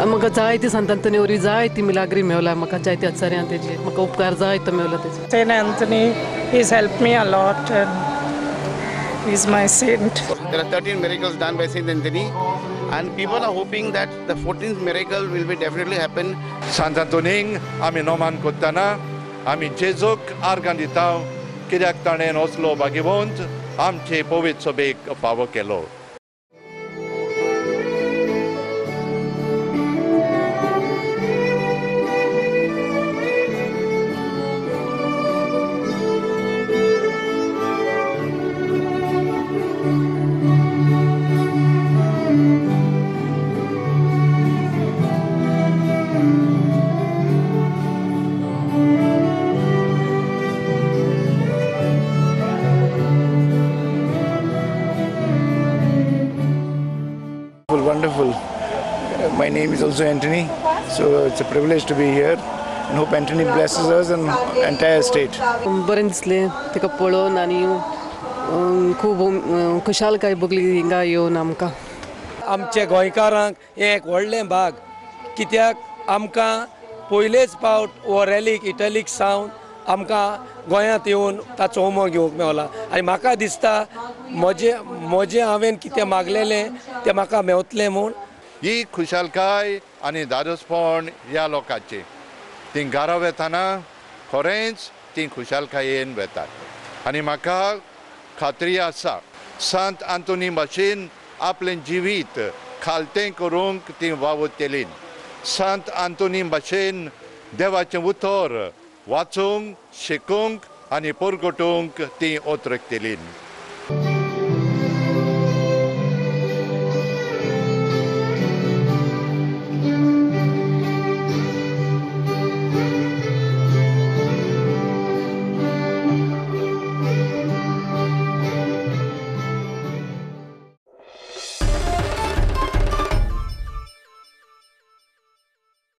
म्हाका जायती सांत आंतोनियो जायती मिलाग्री मेवला म्हाका जायती आचार्यां तेजे म्हाका उपकार जायतो मेवला तेजे. Saint Anthony, he's helped me a lot and he's my saint. There are 13 miracles done by Saint Anthony, and people are hoping that the 14th miracle will be definitely happen. Sant Antoning आमी नोमान कोत्ताना आमी जेजूक आर्गां दिताव कित्याक ताणें असलो भाग्यवंत आमचे पवित्र सभेक फावो केलो. Wonderful. My name is also Anthony, so it's a privilege to be here and hope Anthony blesses us and entire state. बरें दिसलें तिका पळोवन आनी खूब खुशालकाय भोगली हिंगा येवन आमकां. आमच्या गोंयकारांक हें एक व्हडलें भाग कित्याक आमकां पयलेच फावट हो रॅलीक इटलीक सावन आमकां गोंयांत येवन ताचो उमो घेवंक मेवला आनी म्हाका दिसता म्हजें हांवें कितें मागलेलें तें म्हाका मेवतलें म्हूण. ही खुशालकाय आनी दादोसपण ह्या लोकांचे ती घरा वेताना खरेंच ती खुशालकायेन वेतात आनी म्हाका खात्री आसा सांत आंतोनी भाशेन आपलें जिवीत खालतें करूंक ती वावुरतली. सांत आंतोनी भाशेन देवाचें उतर वाचूंक शिकूंक आनी परगटूंक ती ओतरकतली.